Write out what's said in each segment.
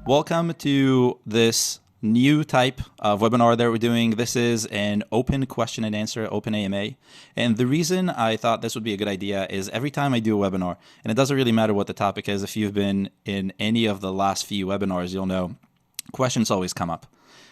Welcome to this new type of webinar that we're doing. This is an open question and answer, open AMA. And the reason I thought this would be a good idea is every time I do a webinar, and it doesn't really matter what the topic is, if you've been in any of the last few webinars, you'll know questions always come up.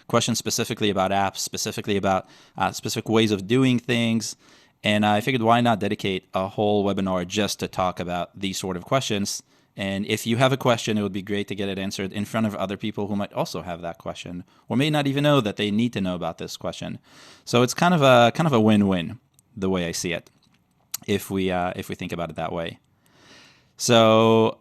Questions specifically about apps, specifically about specific ways of doing things. And I figured, why not dedicate a whole webinar just to talk about these sort of questions? And if you have a question, it would be great to get it answered in front of other people who might also have that question, or may not even know that they need to know about this question. So it's kind of a win-win, the way I see it, if we think about it that way. So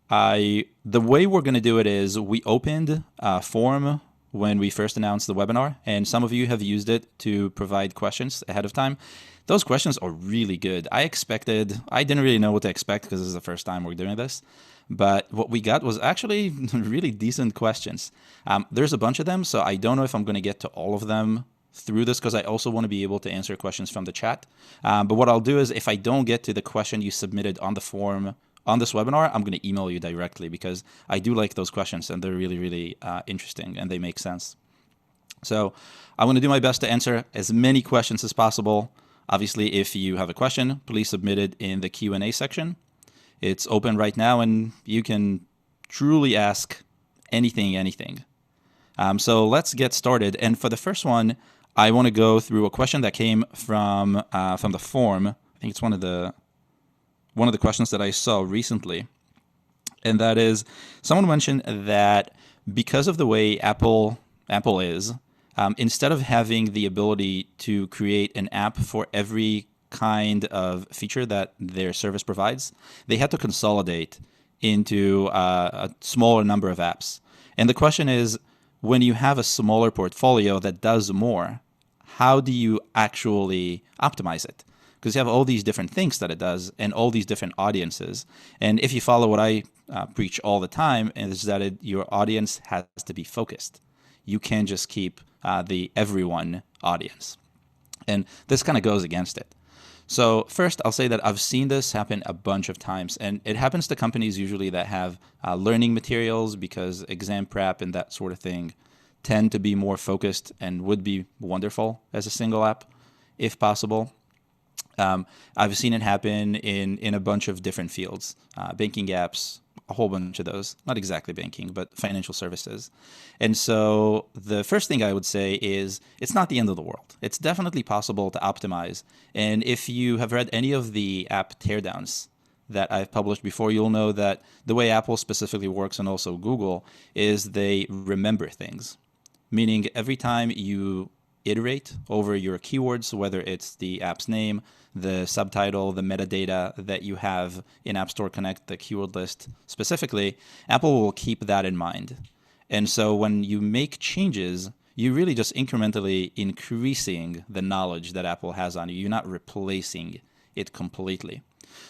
the way we're going to do it is we opened a form when we first announced the webinar, and some of you have used it to provide questions ahead of time. Those questions are really good. I didn't really know what to expect because this is the first time we're doing this, but what we got was actually really decent questions. There's a bunch of them, so I don't know if I'm going to get to all of them through this because I also want to be able to answer questions from the chat. But what I'll do is if I don't get to the question you submitted on the form on this webinar, I'm going to email you directly because I do like those questions and they're really, really interesting and they make sense. So I'm going to do my best to answer as many questions as possible. Obviously, if you have a question, please submit it in the Q&A section. It's open right now and you can truly ask anything. So let's get started. And for the first one, I want to go through a question that came from the form. I think it's one of the questions that I saw recently, and that is someone mentioned that because of the way Apple is, instead of having the ability to create an app for every kind of feature that their service provides, they had to consolidate into a smaller number of apps. And the question is, when you have a smaller portfolio that does more, how do you actually optimize it? Because you have all these different things that it does and all these different audiences. And if you follow what I preach all the time, is that your audience has to be focused. You can't just keep the everyone audience. And this kind of goes against it. So first, I'll say that I've seen this happen a bunch of times. And it happens to companies usually that have learning materials because exam prep and that sort of thing tend to be more focused and would be wonderful as a single app if possible. I've seen it happen in a bunch of different fields, banking apps, a whole bunch of those, not exactly banking, but financial services. And so the first thing I would say is it's not the end of the world. It's definitely possible to optimize. And if you have read any of the app teardowns that I've published before, you'll know that the way Apple specifically works and also Google is they remember things, meaning every time you iterate over your keywords, whether it's the app's name, the subtitle, the metadata that you have in App Store Connect, the keyword list specifically, Apple will keep that in mind. And so when you make changes, you're really just incrementally increasing the knowledge that Apple has on you. You're not replacing it completely.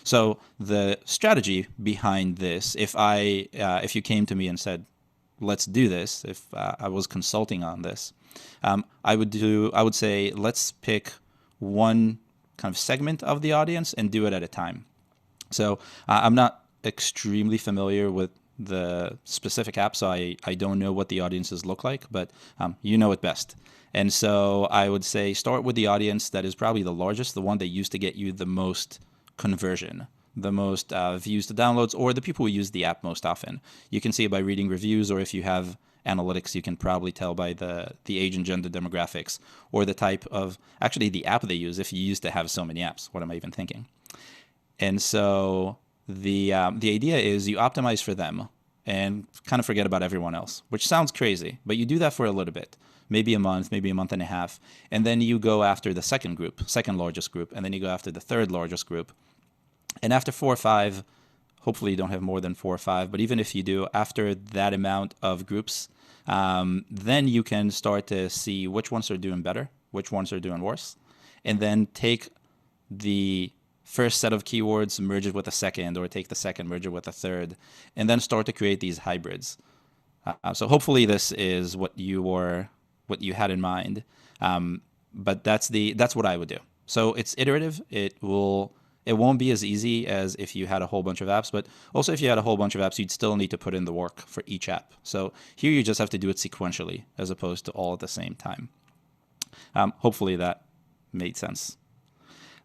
So the strategy behind this, if you came to me and said, let's do this, if I was consulting on this, I would say let's pick one kind of segment of the audience and do it at a time. So I'm not extremely familiar with the specific app, so I don't know what the audiences look like, but you know it best. And so I would say start with the audience that is probably the largest, the one that used to get you the most conversion, the most views to downloads, or the people who use the app most often. You can see it by reading reviews, or if you have analytics, you can probably tell by the age and gender demographics, or the type of, actually the app they use, if you used to have so many apps. What am I even thinking? And so the idea is you optimize for them and kind of forget about everyone else, which sounds crazy, but you do that for a little bit, maybe a month and a half, and then you go after the second largest group, and then you go after the third largest group. And after 4 or 5, hopefully you don't have more than 4 or 5, but even if you do, after that amount of groups, then you can start to see which ones are doing better, which ones are doing worse, and then take the first set of keywords, merge it with a second, or take the second, merge it with a third, and then start to create these hybrids. So hopefully this is what you had in mind, but that's what I would do. So it's iterative. It won't be as easy as if you had a whole bunch of apps, but also if you had a whole bunch of apps, you'd still need to put in the work for each app. So here you just have to do it sequentially as opposed to all at the same time. Hopefully that made sense.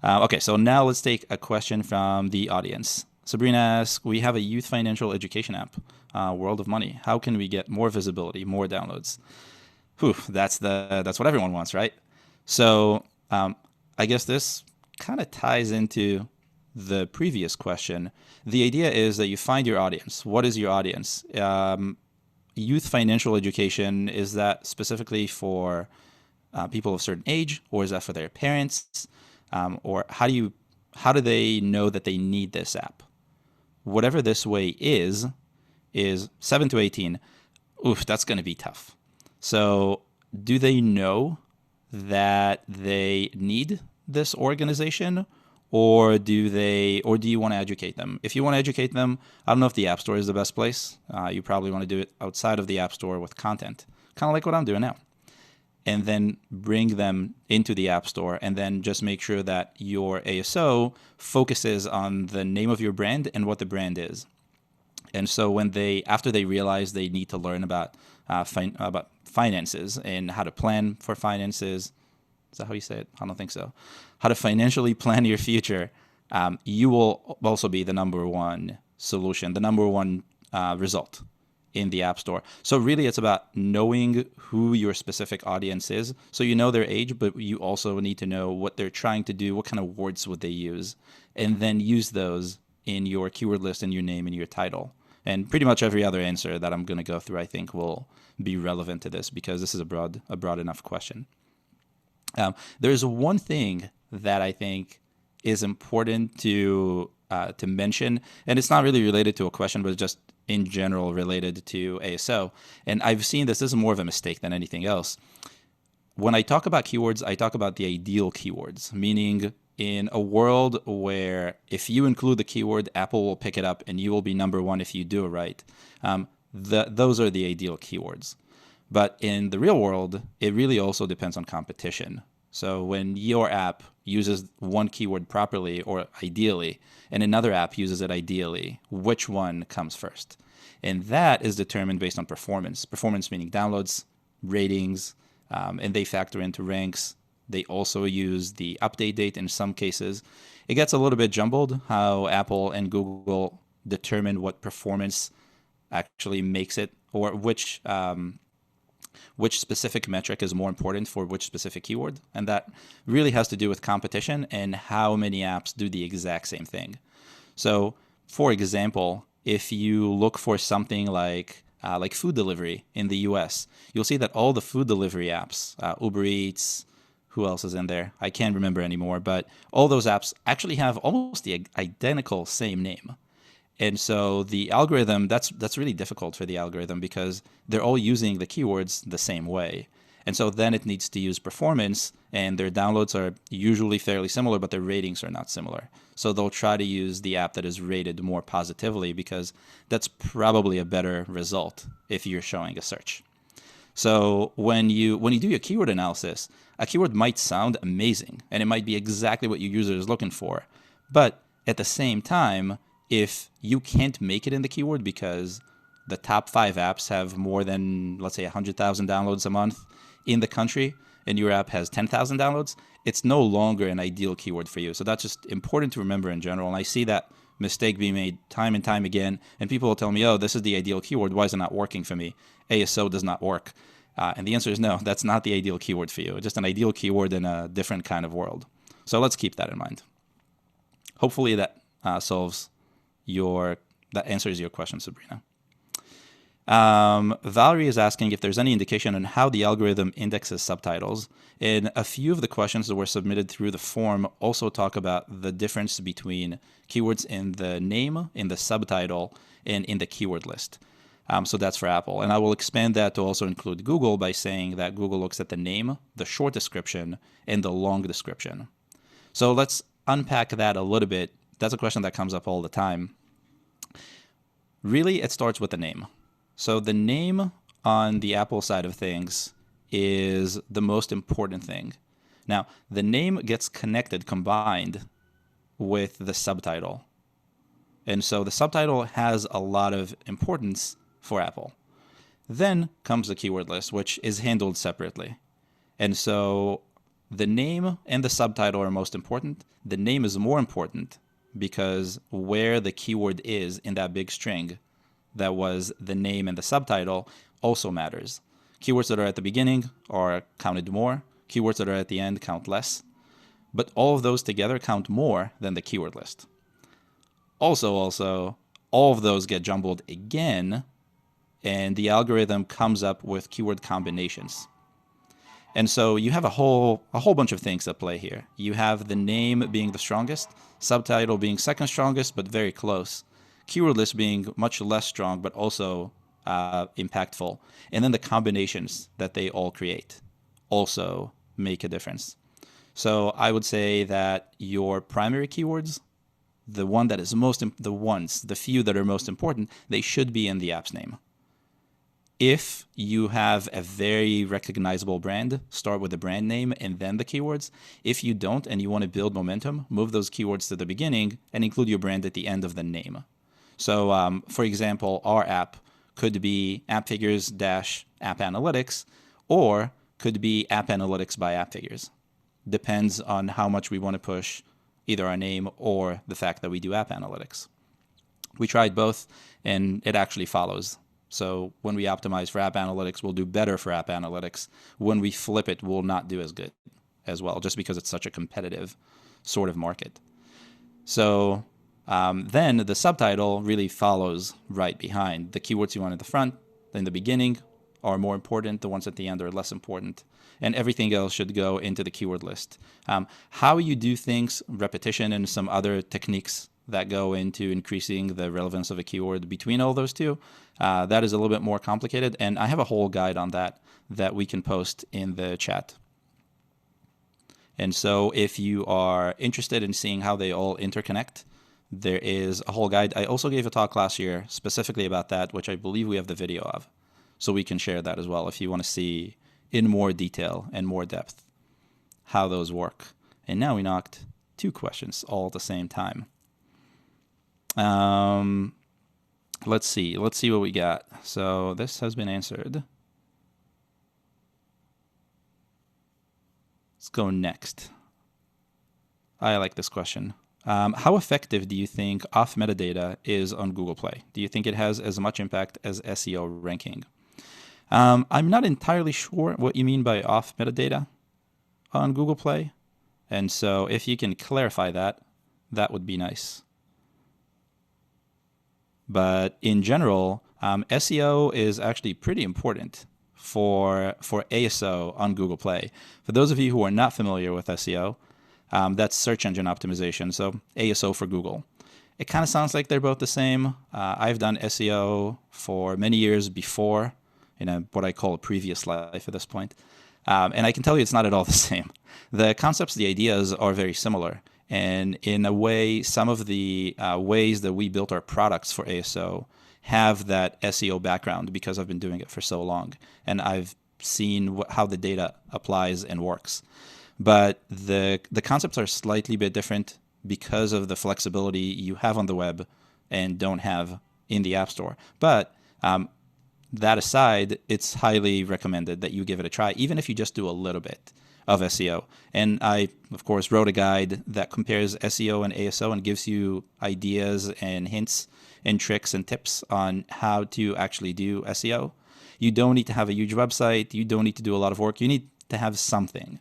Okay, so now let's take a question from the audience. Sabrina asks, we have a youth financial education app, World of Money. How can we get more visibility, more downloads? Whew, that's what everyone wants, right? So I guess this kind of ties into the previous question. The idea is that you find your audience. What is your audience? Youth financial education, is that specifically for people of a certain age, or is that for their parents? Or how do they know that they need this app? Whatever this way is 7 to 18. Oof, that's going to be tough. So do they know that they need this organization, or do you want to educate them? If you want to educate them, I don't know if the App Store is the best place. You probably want to do it outside of the App Store with content, kind of like what I'm doing now. And then bring them into the App Store, and then just make sure that your ASO focuses on the name of your brand and what the brand is. And so after they realize they need to learn about finances and how to plan for finances, is that how you say it? I don't think so. How to financially plan your future, you will also be the number one solution, the number one result in the App Store. So really it's about knowing who your specific audience is. So you know their age, but you also need to know what they're trying to do, what kind of words would they use, and then use those in your keyword list and your name and your title. And pretty much every other answer that I'm going to go through, I think, will be relevant to this, because this is a broad enough question. There's one thing that I think is important to mention, and it's not really related to a question, but just in general related to ASO. And I've seen this is more of a mistake than anything else. When I talk about keywords, I talk about the ideal keywords, meaning in a world where if you include the keyword, Apple will pick it up and you will be number one if you do it right. Those are the ideal keywords. But in the real world, it really also depends on competition. So when your app uses one keyword properly or ideally, and another app uses it ideally, which one comes first? And that is determined based on performance. Performance meaning downloads, ratings, and they factor into ranks. They also use the update date in some cases. It gets a little bit jumbled how Apple and Google determine what performance actually makes it, or which specific metric is more important for which specific keyword. And that really has to do with competition and how many apps do the exact same thing. So, for example, if you look for something like food delivery in the US, you'll see that all the food delivery apps, Uber Eats, who else is in there? I can't remember anymore, but all those apps actually have almost the identical same name. And so the algorithm, that's really difficult for the algorithm because they're all using the keywords the same way. And so then it needs to use performance, and their downloads are usually fairly similar, but their ratings are not similar. So they'll try to use the app that is rated more positively because that's probably a better result if you're showing a search. So when you do your keyword analysis, a keyword might sound amazing, and it might be exactly what your user is looking for. But at the same time, if you can't make it in the keyword because the top 5 apps have more than, let's say, 100,000 downloads a month in the country, and your app has 10,000 downloads, it's no longer an ideal keyword for you. So that's just important to remember in general. And I see that mistake being made time and time again. And people will tell me, oh, this is the ideal keyword. Why is it not working for me? ASO does not work. And the answer is no, that's not the ideal keyword for you. It's just an ideal keyword in a different kind of world. So let's keep that in mind. Hopefully that that answers your question, Sabrina. Valerie is asking if there's any indication on how the algorithm indexes subtitles. And a few of the questions that were submitted through the form also talk about the difference between keywords in the name, in the subtitle, and in the keyword list. So that's for Apple. And I will expand that to also include Google by saying that Google looks at the name, the short description, and the long description. So let's unpack that a little bit. That's a question that comes up all the time. Really, it starts with the name. So the name on the Apple side of things is the most important thing. Now, the name gets combined with the subtitle. And so the subtitle has a lot of importance for Apple. Then comes the keyword list, which is handled separately. And so the name and the subtitle are most important. The name is more important because where the keyword is in that big string that was the name and the subtitle also matters. Keywords that are at the beginning are counted more. Keywords that are at the end count less. But all of those together count more than the keyword list. Also, all of those get jumbled again, and the algorithm comes up with keyword combinations. And so you have a whole bunch of things at play here. You have the name being the strongest, subtitle being second strongest, but very close, keyword list being much less strong, but also impactful. And then the combinations that they all create also make a difference. So I would say that your primary keywords, the one that is the few that are most important, they should be in the app's name. If you have a very recognizable brand, start with the brand name and then the keywords. If you don't and you want to build momentum, move those keywords to the beginning and include your brand at the end of the name. So for example, our app could be App Figures - App Analytics, or could be App Analytics by App Figures. Depends on how much we want to push either our name or the fact that we do App Analytics. We tried both, and it actually follows. So when we optimize for App Analytics, we'll do better for App Analytics. When we flip it, we'll not do as good as well, just because it's such a competitive sort of market. So then the subtitle really follows right behind. The keywords you want at the front, in the beginning, are more important. The ones at the end are less important. And everything else should go into the keyword list. How you do things, repetition and some other techniques that go into increasing the relevance of a keyword between all those two, that is a little bit more complicated. And I have a whole guide on that we can post in the chat. And so if you are interested in seeing how they all interconnect, there is a whole guide. I also gave a talk last year specifically about that, which I believe we have the video of. So we can share that as well if you want to see in more detail and more depth how those work. And now we knocked 2 questions all at the same time. Let's see what we got. So this has been answered. Let's go next. I like this question. How effective do you think off metadata is on Google Play? Do you think it has as much impact as SEO ranking? I'm not entirely sure what you mean by off metadata on Google Play. And so if you can clarify that, that would be nice. But in general, SEO is actually pretty important for ASO on Google Play. For those of you who are not familiar with SEO, that's search engine optimization, so ASO for Google. It kind of sounds like they're both the same. I've done SEO for many years before, in what I call a previous life at this point. And I can tell you it's not at all the same. The concepts, the ideas are very similar. And in a way, some of the ways that we built our products for ASO have that SEO background because I've been doing it for so long. And I've seen how the data applies and works. But the concepts are slightly bit different because of the flexibility you have on the web and don't have in the App Store. But that aside, it's highly recommended that you give it a try, even if you just do a little bit of SEO. And I, of course, wrote a guide that compares SEO and ASO and gives you ideas and hints and tricks and tips on how to actually do SEO. You don't need to have a huge website. You don't need to do a lot of work. You need to have something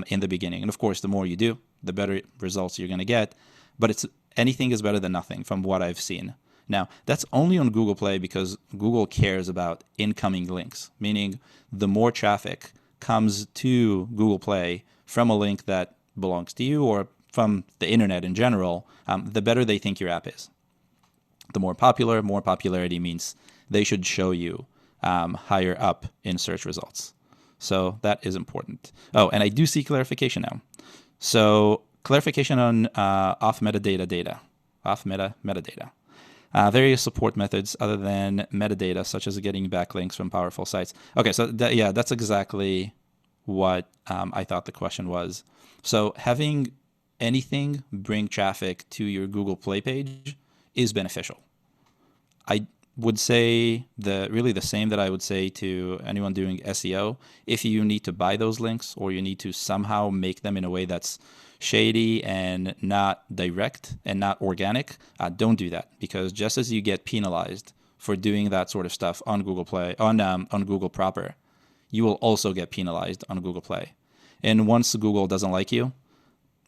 in the beginning. And of course, the more you do, the better results you're going to get. But anything is better than nothing from what I've seen. Now, that's only on Google Play because Google cares about incoming links, meaning the more traffic comes to Google Play from a link that belongs to you or from the internet in general, the better they think your app is. The more popularity means they should show you higher up in search results. So that is important. Oh, and I do see clarification now. So clarification on off metadata data, metadata. Various support methods other than metadata, such as getting backlinks from powerful sites. Okay, so that's exactly what I thought the question was. So having anything bring traffic to your Google Play page is beneficial. I would say really the same that I would say to anyone doing SEO. If you need to buy those links or you need to somehow make them in a way that's shady and not direct and not organic, don't do that, because just as you get penalized for doing that sort of stuff on Google Play, on Google proper, you will also get penalized on Google Play. And once Google doesn't like you,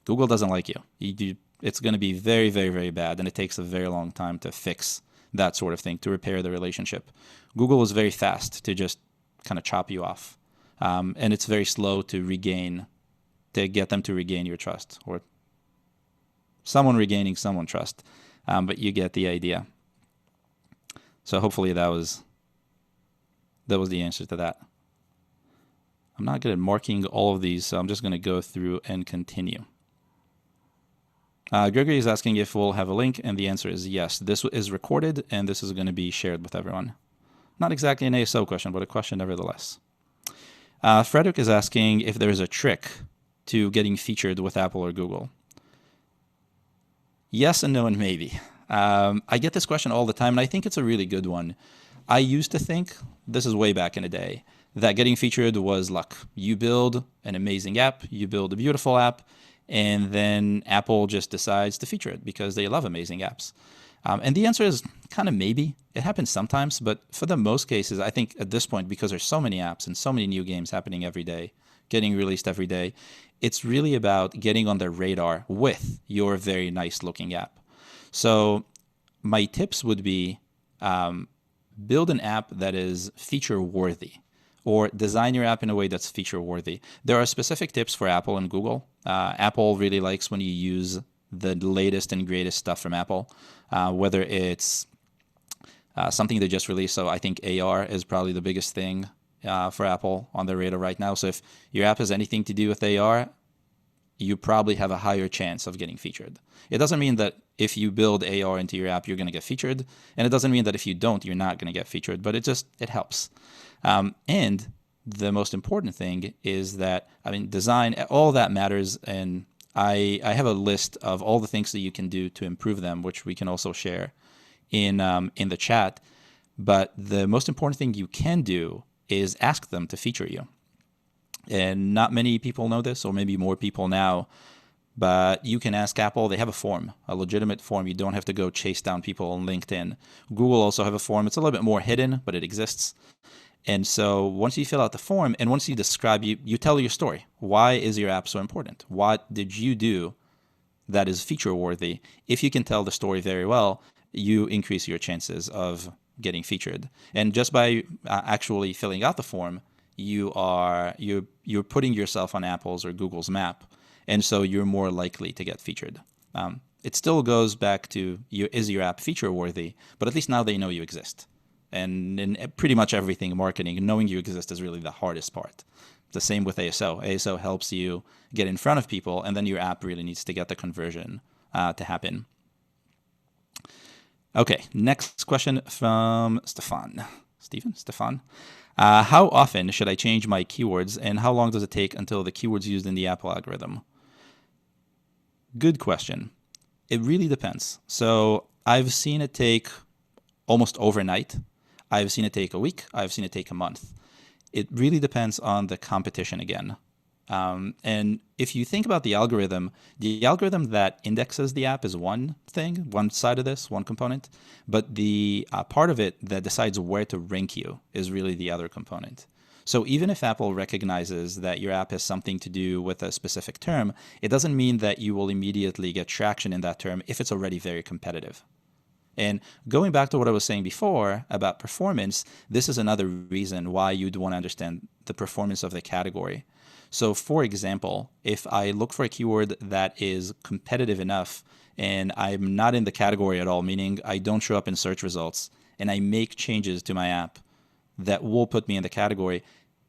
Google doesn't like you. It's going to be very, very, very bad, and it takes a very long time to fix that sort of thing, to repair the relationship. Google is very fast to just kind of chop you off, and it's very slow to get them to regain your trust, or someone regaining someone trust. But you get the idea. So hopefully that was the answer to that. I'm not good at marking all of these, so I'm just going to go through and continue. Gregory is asking if we'll have a link, and the answer is yes. This is recorded, and this is going to be shared with everyone. Not exactly an ASO question, but a question nevertheless. Frederick is asking if there is a trick to getting featured with Apple or Google. Yes and no and maybe. I get this question all the time, and I think it's a really good one. I used to think, this is way back in the day, that getting featured was luck. You build an amazing app, you build a beautiful app, and then Apple just decides to feature it because they love amazing apps. And the answer is kind of maybe. It happens sometimes, but for the most cases, I think at this point, because there's so many apps and so many new games happening every day, getting released every day, it's really about getting on their radar with your very nice looking app. So my tips would be build an app that is feature worthy, or design your app in a way that's feature worthy. There are specific tips for Apple and Google. Apple really likes when you use the latest and greatest stuff from Apple, whether it's something they just released. So I think AR is probably the biggest thing for Apple on their radar right now. So if your app has anything to do with AR, you probably have a higher chance of getting featured. It doesn't mean that if you build AR into your app, you're going to get featured. And it doesn't mean that if you don't, you're not going to get featured, but it helps. And the most important thing is that, design, all that matters. And I have a list of all the things that you can do to improve them, which we can also share in the chat. But the most important thing you can do is ask them to feature you. And not many people know this, or maybe more people now, but you can ask Apple. They have a form, a legitimate form. You don't have to go chase down people on LinkedIn. Google also have a form. It's a little bit more hidden, but it exists. And so once you fill out the form and once you describe, you tell your story. Why is your app so important? What did you do that is feature worthy? If you can tell the story very well, you increase your chances of getting featured. And just by actually filling out the form, you're putting yourself on Apple's or Google's map, and so you're more likely to get featured. It still goes back to is your app feature worthy, but at least now they know you exist. And in pretty much everything marketing, knowing you exist is really the hardest part. The same with ASO. ASO helps you get in front of people, and then your app really needs to get the conversion to happen. Okay, next question from Stefan. How often should I change my keywords, and how long does it take until the keywords used in the Apple algorithm? Good question. It really depends. So I've seen it take almost overnight. I've seen it take a week. I've seen it take a month. It really depends on the competition again. And if you think about the algorithm that indexes the app is one thing, one side of this, one component, but the part of it that decides where to rank you is really the other component. So even if Apple recognizes that your app has something to do with a specific term, it doesn't mean that you will immediately get traction in that term if it's already very competitive. And going back to what I was saying before about performance, this is another reason why you'd want to understand the performance of the category. So for example, if I look for a keyword that is competitive enough and I'm not in the category at all, meaning I don't show up in search results, and I make changes to my app that will put me in the category,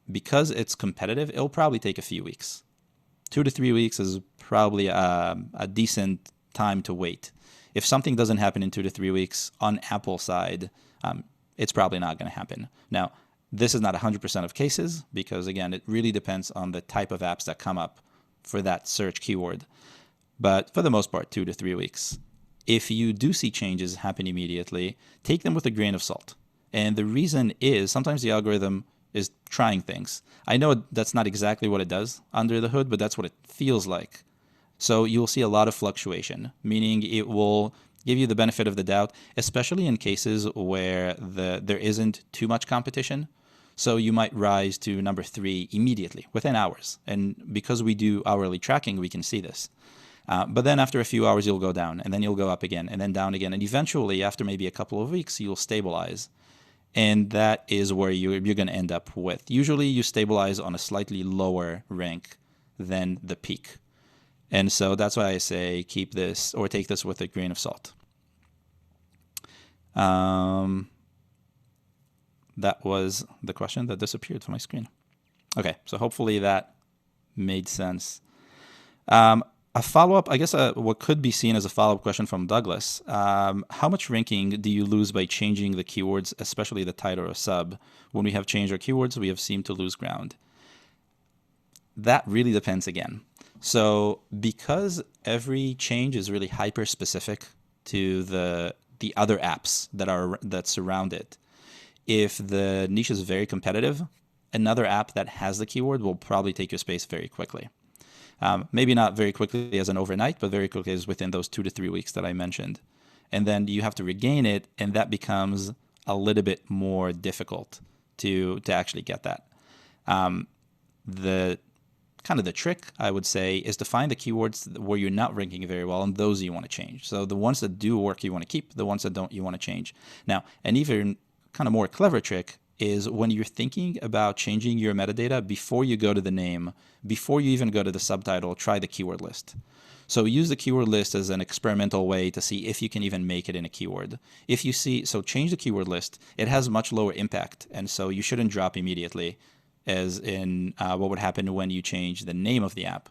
because it's competitive, it'll probably take a few weeks. 2 to 3 weeks is probably a decent time to wait. If something doesn't happen in 2 to 3 weeks on Apple side, it's probably not going to happen. Now, this is not 100% of cases because, again, it really depends on the type of apps that come up for that search keyword. but for the most part, 2 to 3 weeks. If you do see changes happen immediately, take them with a grain of salt. And the reason is sometimes the algorithm is trying things. I know that's not exactly what it does under the hood, but that's what it feels like. So you'll see a lot of fluctuation, meaning it will give you the benefit of the doubt, especially in cases where there isn't too much competition. So you might rise to number 3 immediately, within hours. And because we do hourly tracking, we can see this. But then after a few hours, you'll go down, and then you'll go up again, and then down again. And eventually, after maybe a couple of weeks, you'll stabilize. And that is where you're going to end up with. Usually, you stabilize on a slightly lower rank than the peak. And so that's why I say keep this or take this with a grain of salt. That was the question that disappeared from my screen. Okay, so hopefully that made sense. A follow-up, I guess what could be seen as a follow-up question from Douglas. How much ranking do you lose by changing the keywords, especially the title or sub? When we have changed our keywords, we have seemed to lose ground. That really depends again. So because every change is really hyper-specific to the other apps that surround it, if the niche is very competitive, another app that has the keyword will probably take your space very quickly. Maybe not very quickly as an overnight, but very quickly as within those 2 to 3 weeks that I mentioned. And then you have to regain it, and that becomes a little bit more difficult to actually get that. The trick, I would say, is to find the keywords where you're not ranking very well, and those you want to change. So the ones that do work, you want to keep. The ones that don't, you want to change. Now, an even kind of more clever trick is when you're thinking about changing your metadata before you go to the name, before you even go to the subtitle, try the keyword list. So use the keyword list as an experimental way to see if you can even make it in a keyword. If you see, so change the keyword list. It has much lower impact, and so you shouldn't drop immediately, as in what would happen when you change the name of the app.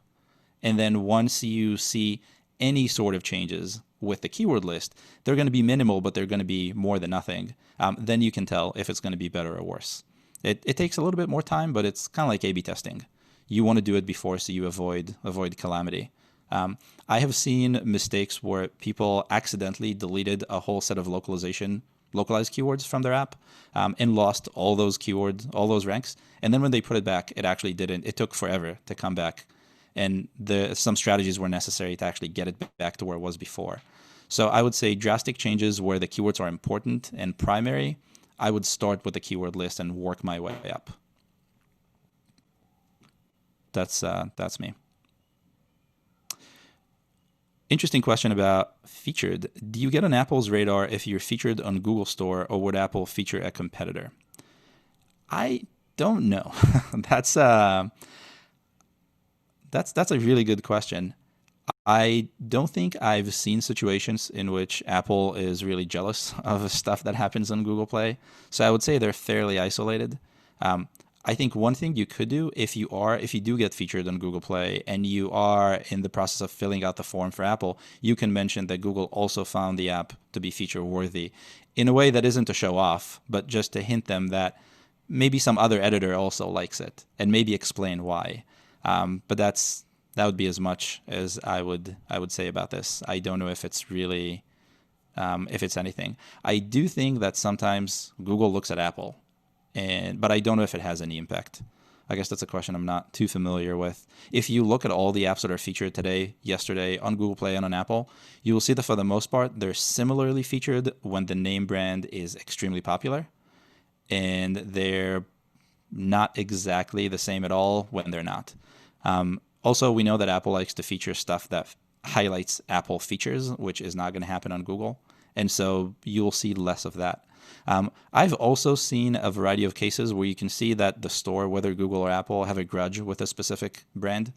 And then once you see any sort of changes with the keyword list, they're going to be minimal, but they're going to be more than nothing. Then you can tell if it's going to be better or worse. It takes a little bit more time, but it's kind of like A/B testing. You want to do it before so you avoid calamity. I have seen mistakes where people accidentally deleted a whole set of localized keywords from their app and lost all those keywords, all those ranks. And then when they put it back, it actually didn't. It took forever to come back. And some strategies were necessary to actually get it back to where it was before. So I would say drastic changes where the keywords are important and primary, I would start with the keyword list and work my way up. That's me. Interesting question about featured. Do you get on Apple's radar if you're featured on Google Store, or would Apple feature a competitor? I don't know. That's a really good question. I don't think I've seen situations in which Apple is really jealous of stuff that happens on Google Play. So I would say they're fairly isolated. I think one thing you could do if you do get featured on Google Play and you are in the process of filling out the form for Apple, you can mention that Google also found the app to be feature worthy in a way that isn't to show off, but just to hint them that maybe some other editor also likes it and maybe explain why. But that would be as much as I would say about this. I don't know if it's really, if it's anything. I do think that sometimes Google looks at Apple, but I don't know if it has any impact. I guess that's a question I'm not too familiar with. If you look at all the apps that are featured today, yesterday, on Google Play and on Apple, you will see that for the most part, they're similarly featured when the name brand is extremely popular, and they're not exactly the same at all when they're not. Also, we know that Apple likes to feature stuff that highlights Apple features, which is not going to happen on Google. And so you'll see less of that. I've also seen a variety of cases where you can see that the store, whether Google or Apple, have a grudge with a specific brand,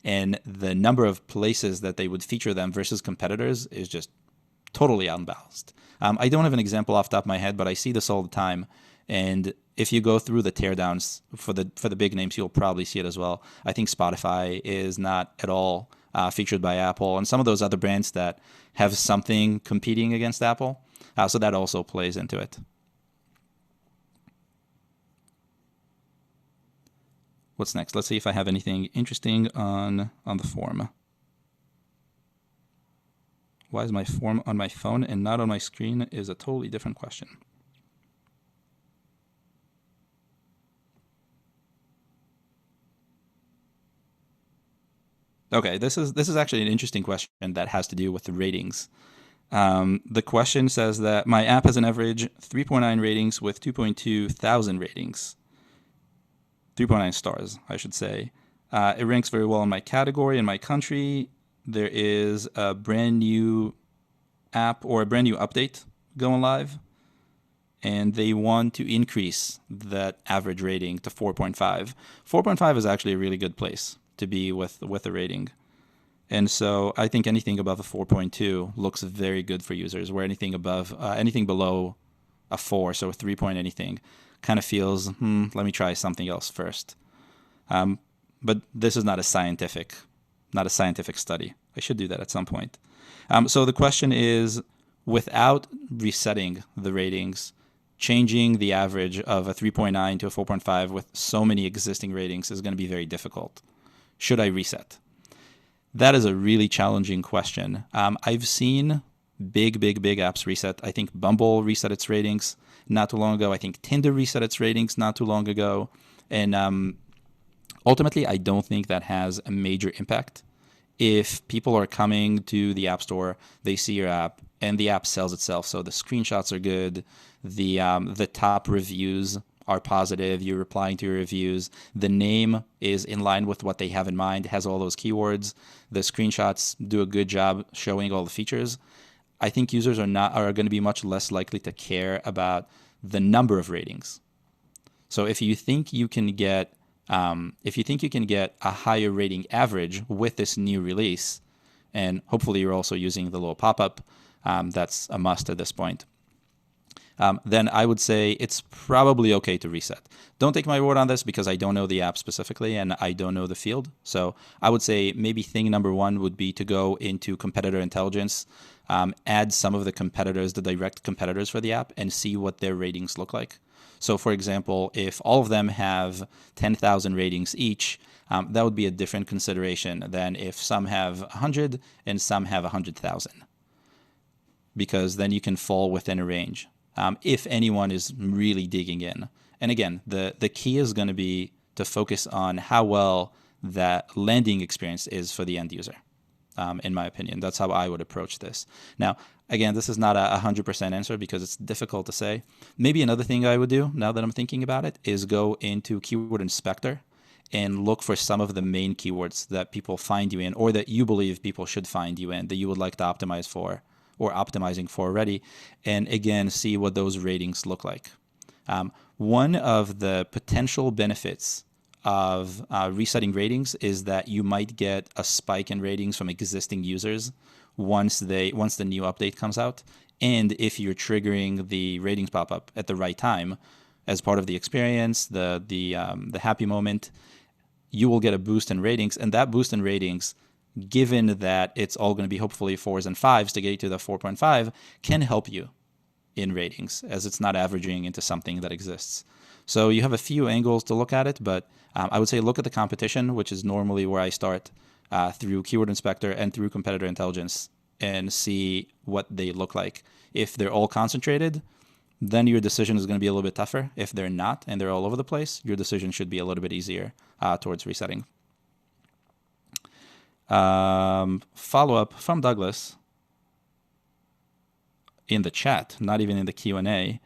and the number of places that they would feature them versus competitors is just totally unbalanced. I don't have an example off the top of my head, but I see this all the time. And if you go through the teardowns for the big names, you'll probably see it as well. I think Spotify is not at all featured by Apple, and some of those other brands that have something competing against Apple. So that also plays into it. What's next? Let's see if I have anything interesting on the forum. Why is my form on my phone and not on my screen is a totally different question. Okay, this is actually an interesting question that has to do with the ratings. The question says that my app has an average 3.9 ratings with 2.2 thousand ratings. 3.9 stars, I should say. It ranks very well in my category, in my country. There is a brand new app or a brand new update going live, and they want to increase that average rating to 4.5. 4.5 is actually a really good place to be with a rating. And so I think anything above a 4.2 looks very good for users, where anything above, anything below a 4, so a 3 point anything, kind of feels, let me try something else first. But this is not a scientific study. I should do that at some point. So the question is, without resetting the ratings, changing the average of a 3.9 to a 4.5 with so many existing ratings is going to be very difficult. Should I reset? That is a really challenging question. I've seen big apps reset. I think Bumble reset its ratings not too long ago. I think Tinder reset its ratings not too long ago. And ultimately, I don't think that has a major impact. If people are coming to the App Store, they see your app, and the app sells itself. So the screenshots are good. The top reviews are positive. You're replying to your reviews. The name is in line with what they have in mind. It has all those keywords. The screenshots do a good job showing all the features. I think users are going to be much less likely to care about the number of ratings. So if you think you can get a higher rating average with this new release, and hopefully you're also using the little pop-up, that's a must at this point, then I would say it's probably okay to reset. Don't take my word on this because I don't know the app specifically and I don't know the field. So I would say maybe thing number one would be to go into competitor intelligence, add some of the competitors, the direct competitors for the app, and see what their ratings look like. So for example, if all of them have 10,000 ratings each, that would be a different consideration than if some have 100 and some have 100,000, because then you can fall within a range. If anyone is really digging in. And again, the key is going to be to focus on how well that landing experience is for the end user, in my opinion. That's how I would approach this. Now, again, this is not a 100% answer because it's difficult to say. Maybe another thing I would do, now that I'm thinking about it, is go into Keyword Inspector and look for some of the main keywords that people find you in, or that you believe people should find you in, that you would like to optimize for, or optimizing for already, and again, see what those ratings look like. One of the potential benefits of resetting ratings is that you might get a spike in ratings from existing users once the new update comes out, and if you're triggering the ratings pop-up at the right time as part of the experience, the happy moment, you will get a boost in ratings, and that boost in ratings, given that it's all going to be hopefully 4s and 5s to get you to the 4.5, can help you in ratings, as it's not averaging into something that exists. So you have a few angles to look at it, but I would say look at the competition, which is normally where I start, through Keyword Inspector and through competitor intelligence, and see what they look like. If they're all concentrated, then your decision is going to be a little bit tougher. If they're not, and they're all over the place, your decision should be a little bit easier towards resetting. Follow-up from Douglas in the chat, not even in the Q&A.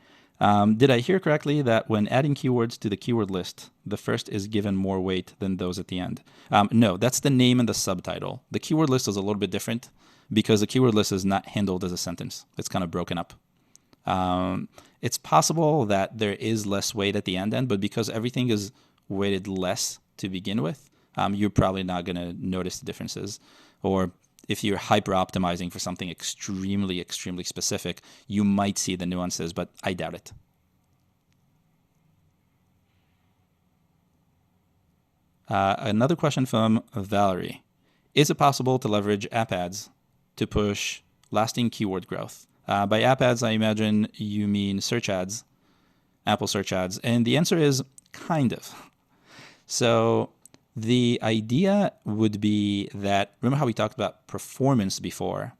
Did I hear correctly that when adding keywords to the keyword list, the first is given more weight than those at the end? No, that's the name and the subtitle. The keyword list is a little bit different because the keyword list is not handled as a sentence. It's kind of broken up. It's possible that there is less weight at the end, but because everything is weighted less to begin with, you're probably not going to notice the differences. Or if you're hyper optimizing for something extremely specific, you might see the nuances, but I doubt it. Another question from Valerie. Is it possible to leverage app ads to push lasting keyword growth? By app ads, I imagine you mean search ads, Apple search ads. And the answer is kind of. So the idea would be that, remember how we talked about performance before?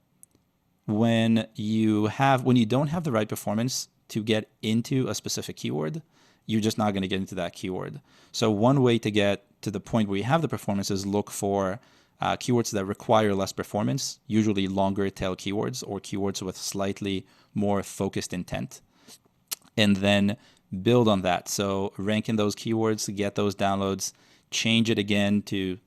when you don't have the right performance to get into a specific keyword, you're just not going to get into that keyword. So one way to get to the point where you have the performance is look for keywords that require less performance, usually longer tail keywords or keywords with slightly more focused intent, and then build on that. So rank in those keywords, get those downloads, change it again to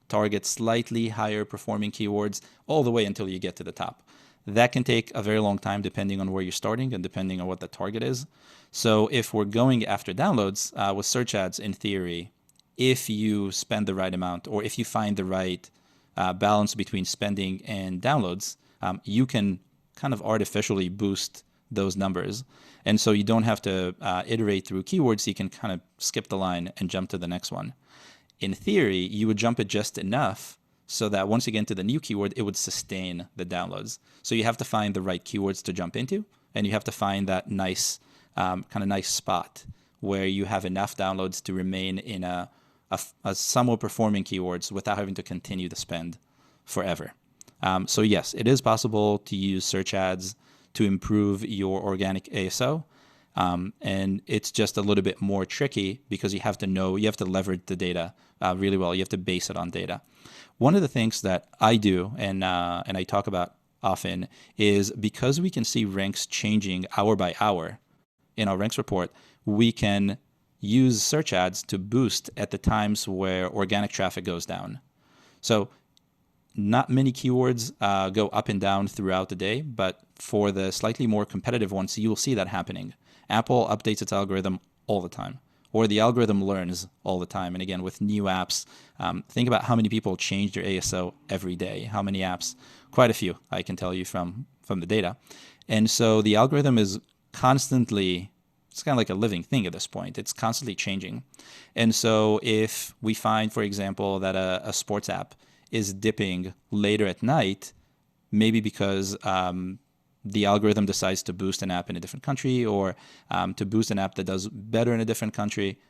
target slightly higher performing keywords all the way until you get to the top. That can take a very long time depending on where you're starting and depending on what the target is. So if we're going after downloads with search ads, in theory, if you spend the right amount or if you find the right balance between spending and downloads, you can kind of artificially boost those numbers. And so you don't have to iterate through keywords. You can kind of skip the line and jump to the next one. In theory, you would jump it just enough so that once you get into the new keyword, it would sustain the downloads. So you have to find the right keywords to jump into, and you have to find that nice kind of nice spot where you have enough downloads to remain in a somewhat performing keywords without having to continue to spend forever. So yes, it is possible to use search ads to improve your organic ASO. And it's just a little bit more tricky because you have to leverage the data really well. You have to base it on data. One of the things that I do and I talk about often is because we can see ranks changing hour by hour in our ranks report, we can use search ads to boost at the times where organic traffic goes down. So not many keywords go up and down throughout the day, but for the slightly more competitive ones, you'll see that happening. Apple updates its algorithm all the time, or the algorithm learns all the time. And again, with new apps, think about how many people change their ASO every day. How many apps? Quite a few, I can tell you from the data. And so the algorithm is constantly, it's kind of like a living thing at this point. It's constantly changing. And so if we find, for example, that a sports app is dipping later at night, maybe because the algorithm decides to boost an app in a different country or to boost an app that does better in a different country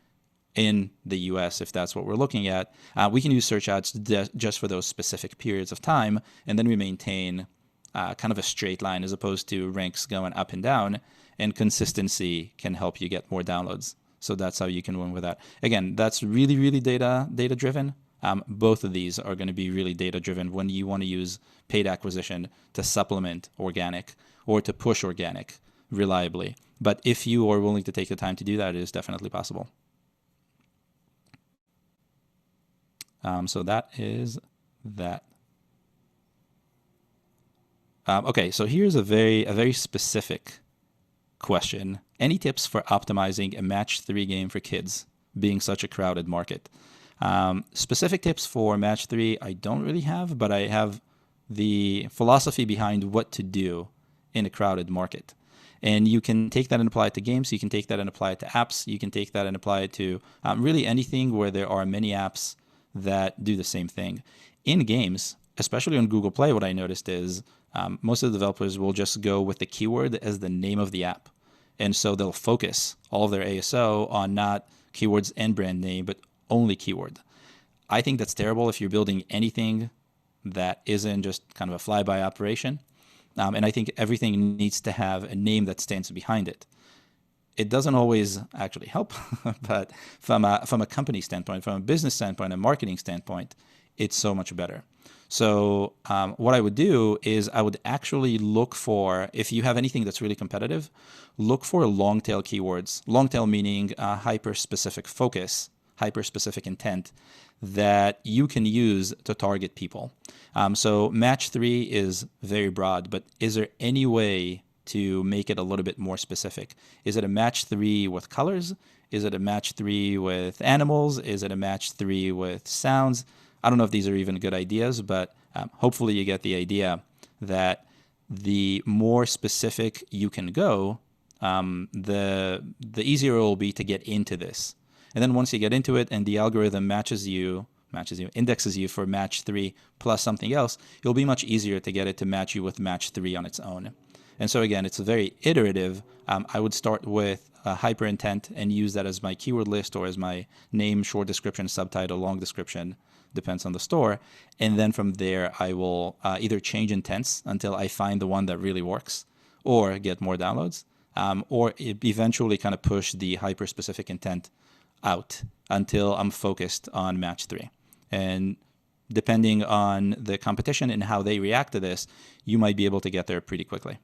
in the US, if that's what we're looking at, we can use search ads just for those specific periods of time, and then we maintain kind of a straight line as opposed to ranks going up and down, and consistency can help you get more downloads. So that's how you can win with that. Again, that's really, really data driven. Both of these are going to be really data driven when you want to use paid acquisition to supplement organic or to push organic reliably. But if you are willing to take the time to do that, it is definitely possible. So that is that. Okay, so here's a very specific question. Any tips for optimizing a match 3 game for kids, being such a crowded market? Specific tips for match 3 I don't really have, but I have the philosophy behind what to do in a crowded market. And you can take that and apply it to games. You can take that and apply it to apps. You can take that and apply it to really anything where there are many apps that do the same thing. In games, especially on Google Play, what I noticed is most of the developers will just go with the keyword as the name of the app. And so they'll focus all of their ASO on not keywords and brand name, but only keyword. I think that's terrible if you're building anything that isn't just kind of a flyby operation. And I think everything needs to have a name that stands behind it. It doesn't always actually help, but from a company standpoint, from a business standpoint, a marketing standpoint, it's so much better. So what I would do is I would actually look for, if you have anything that's really competitive, look for long tail keywords. Long tail meaning hyper-specific focus, hyper-specific intent that you can use to target people. So match 3 is very broad, but is there any way to make it a little bit more specific? Is it a match 3 with colors? Is it a match 3 with animals? Is it a match 3 with sounds? I don't know if these are even good ideas, but hopefully you get the idea that the more specific you can go, the easier it will be to get into this. And then once you get into it and the algorithm indexes you for match 3 plus something else, it'll be much easier to get it to match you with match 3 on its own. And so again, it's very iterative. I would start with hyper intent and use that as my keyword list or as my name, short description, subtitle, long description depends on the store. And then from there, I will either change intents until I find the one that really works or get more downloads, or eventually kind of push the hyper-specific intent out until I'm focused on match 3. And depending on the competition and how they react to this, you might be able to get there pretty quickly.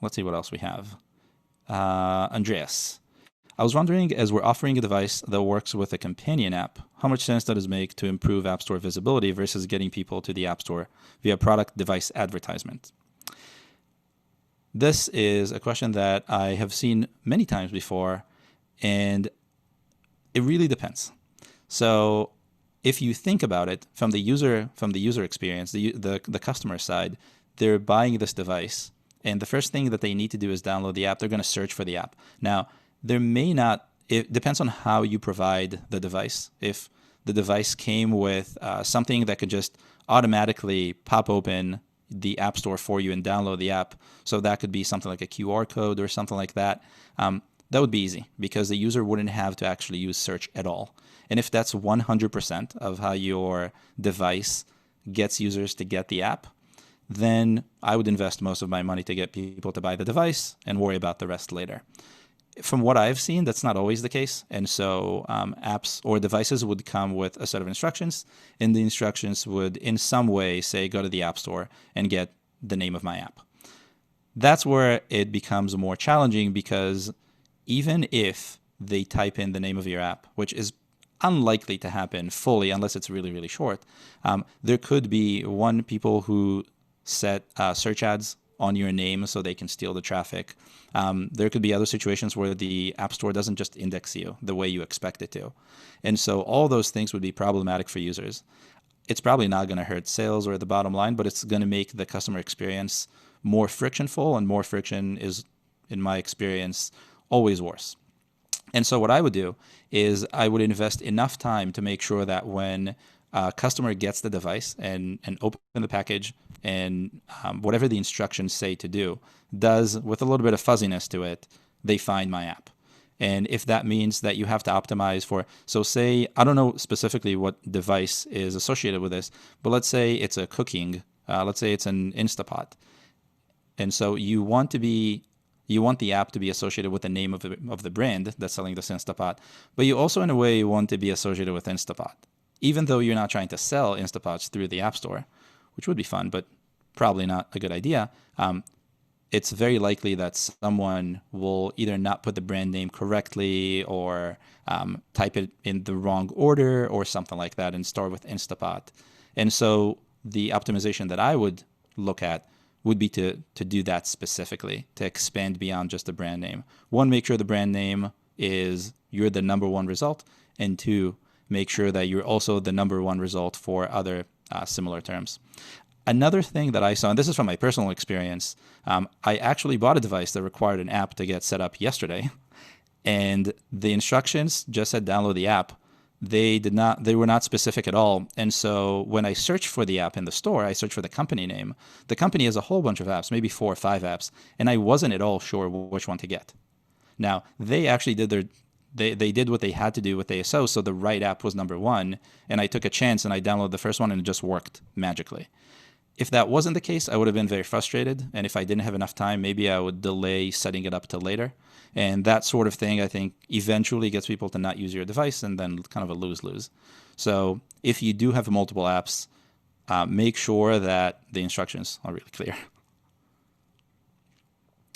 Let's see what else we have. Andreas, I was wondering, as we're offering a device that works with a companion app, how much sense does it make to improve App Store visibility versus getting people to the App Store via product device advertisement? This is a question that I have seen many times before, and it really depends. So if you think about it from the user experience, the customer side, they're buying this device, and the first thing that they need to do is download the app. They're going to search for the app. Now, there may not, it depends on how you provide the device. If the device came with something that could just automatically pop open the App Store for you and download the app, so that could be something like a QR code or something like that, that would be easy because the user wouldn't have to actually use search at all. And if that's 100% of how your device gets users to get the app, then I would invest most of my money to get people to buy the device and worry about the rest later. From what I've seen, that's not always the case. And so apps or devices would come with a set of instructions, and the instructions would in some way say, go to the App Store and get the name of my app. That's where it becomes more challenging, because even if they type in the name of your app, which is unlikely to happen fully unless it's really, really short, there could be people who set search ads on your name so they can steal the traffic. There could be other situations where the App Store doesn't just index you the way you expect it to. And so all those things would be problematic for users. It's probably not going to hurt sales or the bottom line, but it's going to make the customer experience more frictionful, and more friction is, in my experience, always worse. And so what I would do is I would invest enough time to make sure that when a customer gets the device and open the package, and whatever the instructions say to do, does with a little bit of fuzziness to it, they find my app. And if that means that you have to optimize for, so say, I don't know specifically what device is associated with this, but let's say it's a cooking, let's say it's an Instapot. And so you want the app to be associated with the name of the brand that's selling this Instapot, but you also in a way want to be associated with Instapot, even though you're not trying to sell Instapots through the App Store, which would be fun, but probably not a good idea. It's very likely that someone will either not put the brand name correctly, or type it in the wrong order or something like that and start with Instapot. And so the optimization that I would look at would be to do that specifically, to expand beyond just the brand name. One, make sure the brand name is you're the number one result, and two, make sure that you're also the number one result for other similar terms. Another thing that I saw, and this is from my personal experience, I actually bought a device that required an app to get set up yesterday, and the instructions just said download the app. They were not specific at all. And so when I searched for the app in the store, I searched for the company name. The company has a whole bunch of apps, maybe 4 or 5 apps, and I wasn't at all sure which one to get. Now, they actually did they did what they had to do with ASO, so the right app was number one, and I took a chance and I downloaded the first one and it just worked magically. If that wasn't the case, I would have been very frustrated, and if I didn't have enough time, maybe I would delay setting it up till later. And that sort of thing, I think, eventually gets people to not use your device, and then kind of a lose-lose. So if you do have multiple apps, make sure that the instructions are really clear.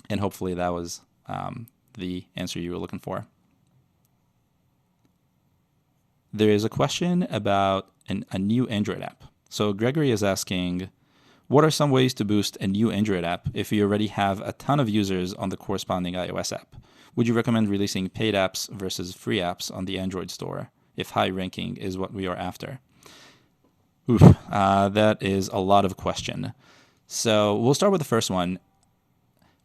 And hopefully that was the answer you were looking for. There is a question about a new Android app. So Gregory is asking, what are some ways to boost a new Android app if you already have a ton of users on the corresponding iOS app? Would you recommend releasing paid apps versus free apps on the Android store if high ranking is what we are after? That is a lot of question. So we'll start with the first one.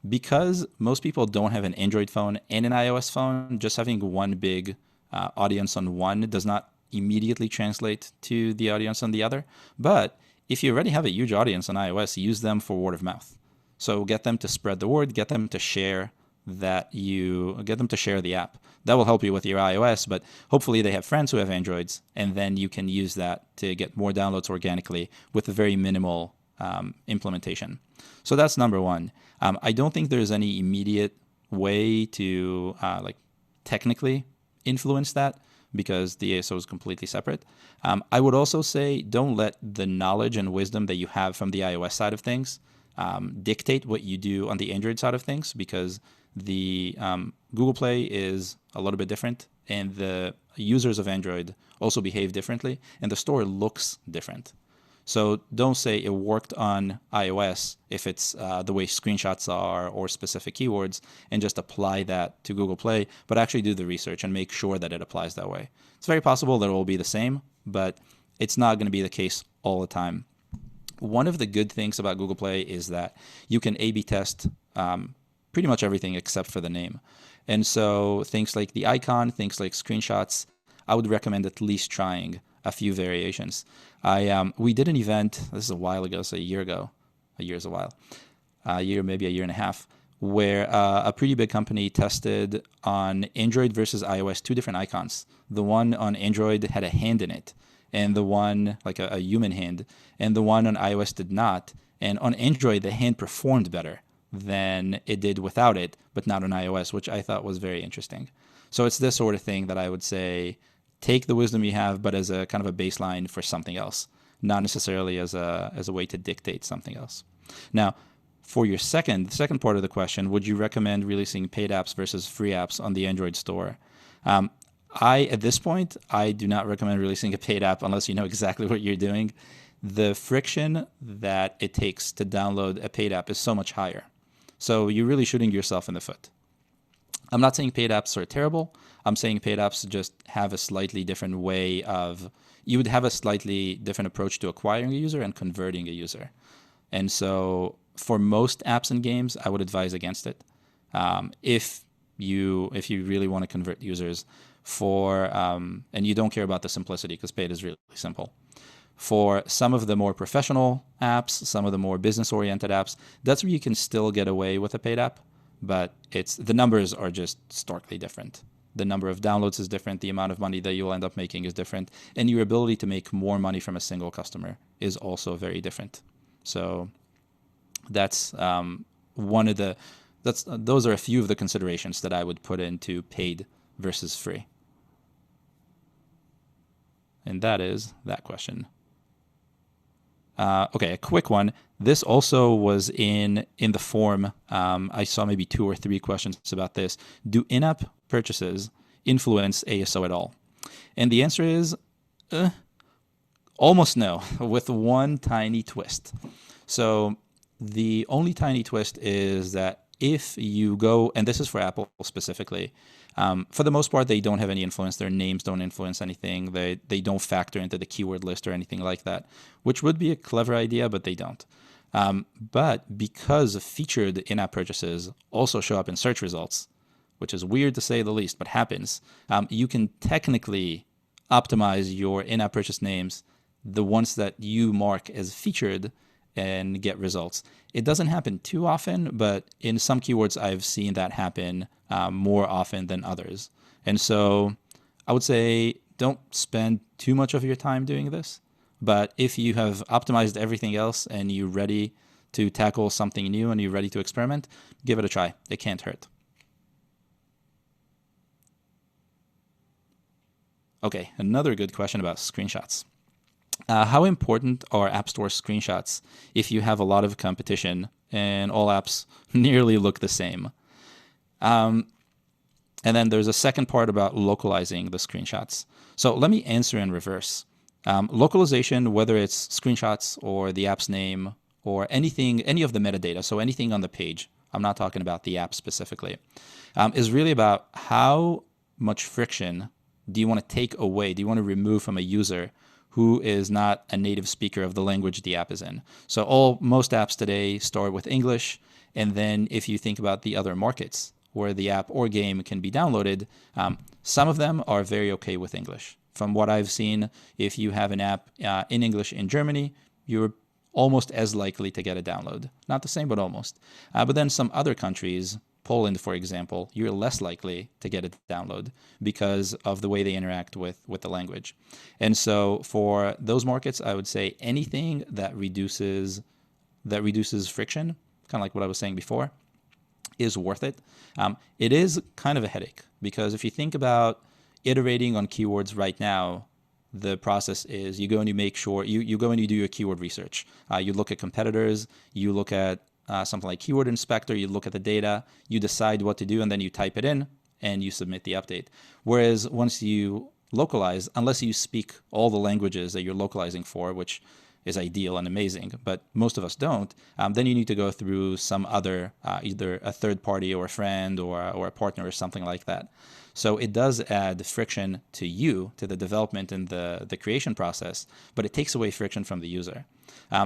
Because most people don't have an Android phone and an iOS phone, just having one big audience on one does not immediately translate to the audience on the other. But if you already have a huge audience on iOS, use them for word of mouth. So get them to spread the word, get them to share that you get them to share the app. That will help you with your iOS, but hopefully they have friends who have Androids, and then you can use that to get more downloads organically with a very minimal implementation. So that's number one. I don't think there's any immediate way to like technically influence that because the ASO is completely separate. I would also say don't let the knowledge and wisdom that you have from the iOS side of things dictate what you do on the Android side of things, because the Google Play is a little bit different, and the users of Android also behave differently, and the store looks different. So don't say it worked on iOS if it's the way screenshots are or specific keywords, and just apply that to Google Play, but actually do the research and make sure that it applies that way. It's very possible that it will be the same, but it's not going to be the case all the time. One of the good things about Google Play is that you can A/B test pretty much everything except for the name. And so things like the icon, things like screenshots, I would recommend at least trying a few variations. We did an event, this is a while ago, so a year ago. A year is a while. Maybe a year and a half, where a pretty big company tested on Android versus iOS 2 different icons. The one on Android had a hand in it, and the one, like a human hand, and the one on iOS did not. And on Android, the hand performed better than it did without it, but not on iOS, which I thought was very interesting. So it's this sort of thing that I would say take the wisdom you have, but as a kind of a baseline for something else, not necessarily as a way to dictate something else. Now, for your second part of the question, would you recommend releasing paid apps versus free apps on the Android store? At this point, I do not recommend releasing a paid app unless you know exactly what you're doing. The friction that it takes to download a paid app is so much higher. So you're really shooting yourself in the foot. I'm not saying paid apps are terrible. I'm saying paid apps just have a slightly different way of, you would have a slightly different approach to acquiring a user and converting a user. And so for most apps and games, I would advise against it. If you really want to convert users and you don't care about the simplicity because paid is really simple. For some of the more professional apps, some of the more business-oriented apps, that's where you can still get away with a paid app, but the numbers are just starkly different. The number of downloads is different, the amount of money that you'll end up making is different, and your ability to make more money from a single customer is also very different. So that's those are a few of the considerations that I would put into paid versus free. And that is that question. Okay, a quick one. This also was in the form. I saw maybe 2 or 3 questions about this. Do in-app purchases influence ASO at all? And the answer is almost no, with one tiny twist. So the only tiny twist is that if you go, and this is for Apple specifically, for the most part, they don't have any influence. Their names don't influence anything. They don't factor into the keyword list or anything like that, which would be a clever idea, but they don't. But because featured in-app purchases also show up in search results, which is weird to say the least, but happens, you can technically optimize your in-app purchase names, the ones that you mark as featured, and get results. It doesn't happen too often, but in some keywords, I've seen that happen more often than others. And so I would say don't spend too much of your time doing this. But if you have optimized everything else and you're ready to tackle something new and you're ready to experiment, give it a try. It can't hurt. Okay, another good question about screenshots. How important are App Store screenshots if you have a lot of competition and all apps nearly look the same? And then there's a second part about localizing the screenshots. So let me answer in reverse. Localization, whether it's screenshots or the app's name or anything, any of the metadata, so anything on the page, I'm not talking about the app specifically, is really about how much friction do you want to take away, do you want to remove from a user who is not a native speaker of the language the app is in. So most apps today start with English, and then if you think about the other markets where the app or game can be downloaded, some of them are very okay with English. From what I've seen, if you have an app in English in Germany, you're almost as likely to get a download. Not the same, but almost. But then some other countries, Poland, for example, you're less likely to get a download because of the way they interact with the language. And so for those markets, I would say anything that reduces friction, kind of like what I was saying before, is worth it. It is kind of a headache because if you think about iterating on keywords right now, the process is you go and you make sure you go and you do your keyword research. You look at competitors, you look at something like Keyword Inspector, you look at the data, you decide what to do, and then you type it in and you submit the update. Whereas once you localize, unless you speak all the languages that you're localizing for, which is ideal and amazing, but most of us don't, then you need to go through some other, either a third party or a friend or a partner or something like that. So it does add friction to you, to the development and the creation process, but it takes away friction from the user.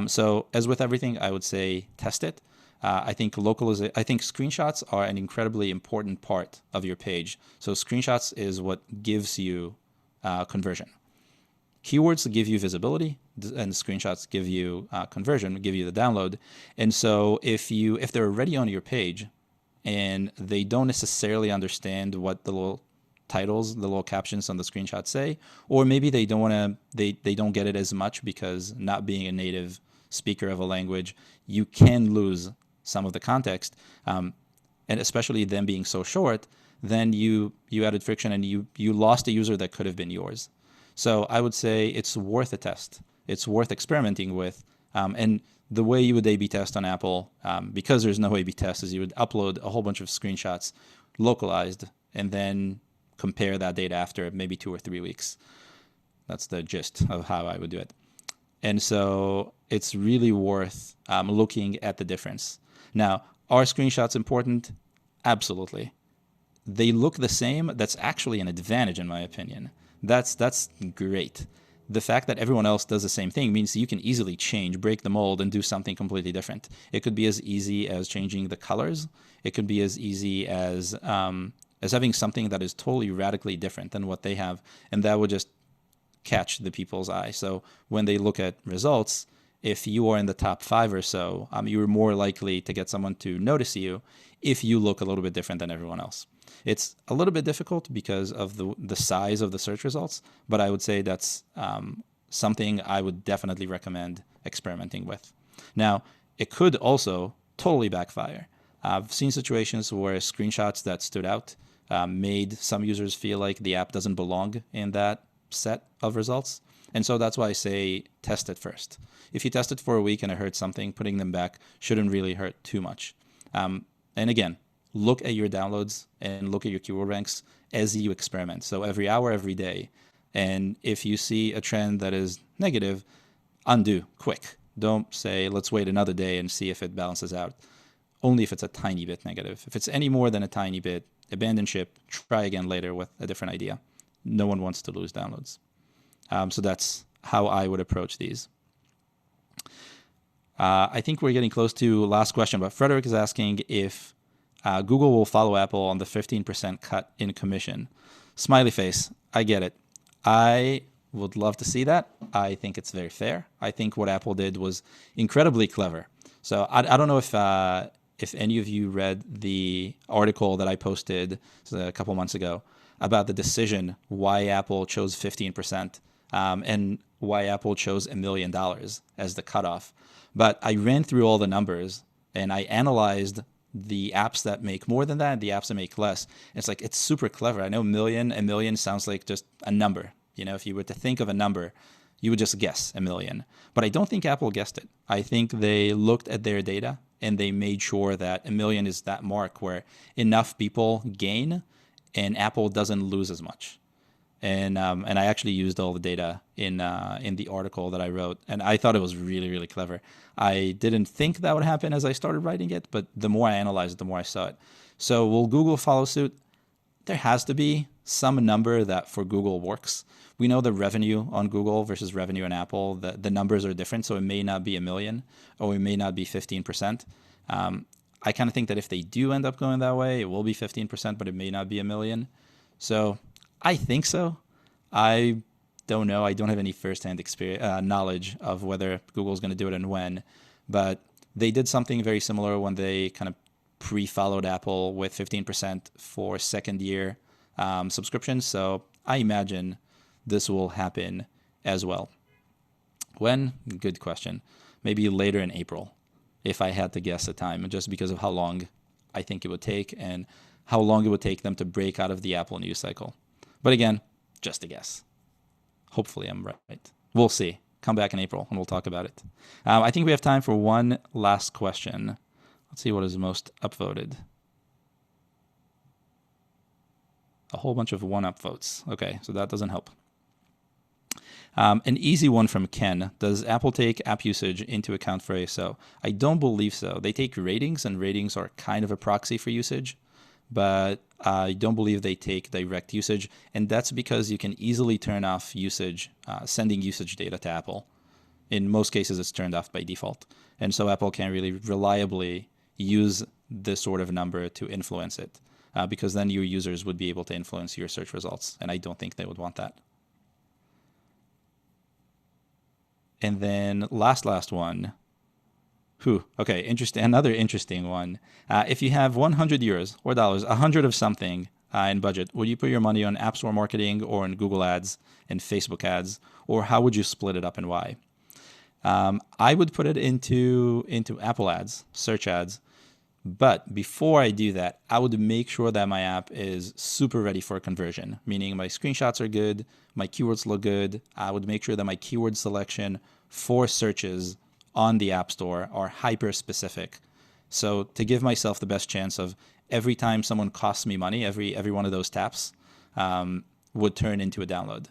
So as with everything, I would say test it. I think screenshots are an incredibly important part of your page. So screenshots is what gives you conversion. Keywords give you visibility, and screenshots give you conversion, give you the download. And so if they're already on your page and they don't necessarily understand what the little titles, the little captions on the screenshot say, or maybe they don't get it as much because not being a native speaker of a language, you can lose some of the context, and especially them being so short, then you added friction and you lost a user that could have been yours. So I would say it's worth a test. It's worth experimenting with. And the way you would A/B test on Apple, because there's no A/B test, is you would upload a whole bunch of screenshots localized and then compare that data after maybe 2 or 3 weeks. That's the gist of how I would do it. And so it's really worth looking at the difference. Now, are screenshots important? Absolutely. They look the same. That's actually an advantage in my opinion. That's great. The fact that everyone else does the same thing means you can easily break the mold and do something completely different. It could be as easy as changing the colors. It could be as easy as having something that is totally radically different than what they have, and that would just catch the people's eye. So when they look at results, if you are in the top 5 or so, you're more likely to get someone to notice you if you look a little bit different than everyone else. It's a little bit difficult because of the size of the search results, but I would say that's something I would definitely recommend experimenting with. Now, it could also totally backfire. I've seen situations where screenshots that stood out made some users feel like the app doesn't belong in that set of results. And so that's why I say test it first. If you test it for a week and it hurts something, putting them back shouldn't really hurt too much. And again, look at your downloads and look at your keyword ranks as you experiment. So every hour, every day. And if you see a trend that is negative, undo quick. Don't say, let's wait another day and see if it balances out. Only if it's a tiny bit negative. If it's any more than a tiny bit, abandon ship, try again later with a different idea. No one wants to lose downloads. So that's how I would approach these. I think we're getting close to last question, but Frederick is asking if Google will follow Apple on the 15% cut in commission. Smiley face, I get it. I would love to see that. I think it's very fair. I think what Apple did was incredibly clever. So I don't know if any of you read the article that I posted a couple months ago about the decision why Apple chose 15% and why Apple chose $1 million as the cutoff. But I ran through all the numbers and I analyzed the apps that make more than that and the apps that make less. It's like, it's super clever. I know a million sounds like just a number. You know, if you were to think of a number, you would just guess 1 million. But I don't think Apple guessed it. I think they looked at their data and they made sure that 1 million is that mark where enough people gain and Apple doesn't lose as much. And I actually used all the data in the article that I wrote, and I thought it was really, really clever. I didn't think that would happen as I started writing it, but the more I analyzed it, the more I saw it. So will Google follow suit? There has to be some number that for Google works. We know the revenue on Google versus revenue on Apple, the numbers are different, so it may not be 1 million or it may not be 15%. I kind of think that if they do end up going that way, it will be 15%, but it may not be 1 million. So I think so. I don't know. I don't have any firsthand knowledge of whether Google's going to do it and when, but they did something very similar when they kind of pre-followed Apple with 15% for second year subscriptions. So I imagine this will happen as well. When? Good question. Maybe later in April, if I had to guess a time, just because of how long I think it would take and how long it would take them to break out of the Apple news cycle. But again, just a guess. Hopefully I'm right. We'll see. Come back in April and we'll talk about it. I think we have time for one last question. Let's see what is most upvoted. A whole bunch of one-up votes. Okay, so that doesn't help. An easy one from Ken. Does Apple take app usage into account for ASO? I don't believe so. They take ratings, and ratings are kind of a proxy for usage, but I don't believe they take direct usage, and that's because you can easily turn off usage, sending usage data to Apple. In most cases, it's turned off by default, and so Apple can't really reliably use this sort of number to influence it, because then your users would be able to influence your search results, and I don't think they would want that. And then last one. Okay, interesting. Another interesting one. If you have 100 euros or dollars, 100 of something in budget, would you put your money on App Store marketing or on Google ads and Facebook ads, or how would you split it up and why? I would put it into Apple ads, search ads. But before I do that, I would make sure that my app is super ready for conversion, meaning my screenshots are good, my keywords look good. I would make sure that my keyword selection for searches on the App Store are hyper specific. So to give myself the best chance of every time someone costs me money, every one of those taps would turn into a download.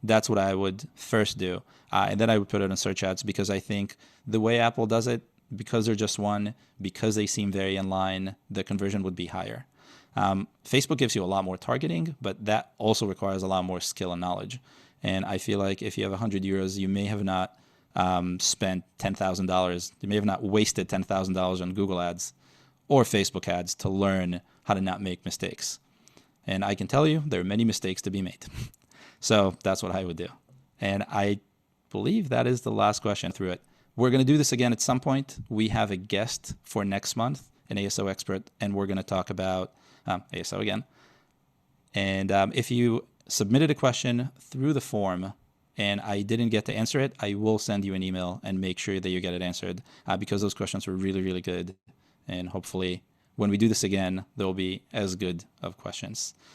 That's what I would first do. And then I would put it on search ads, because I think the way Apple does it, because they're just one, because they seem very in line, the conversion would be higher. Facebook gives you a lot more targeting, but that also requires a lot more skill and knowledge. And I feel like if you have 100 euros, you may have not spent $10,000. You may have not wasted $10,000 on Google ads or Facebook ads to learn how to not make mistakes. And I can tell you there are many mistakes to be made. So that's what I would do. And I believe that is the last question through it. We're going to do this again at some point. We have a guest for next month, an ASO expert, and we're going to talk about ASO again. And if you submitted a question through the form and I didn't get to answer it, I will send you an email and make sure that you get it answered, because those questions were really, really good. And hopefully when we do this again, there will be as good of questions.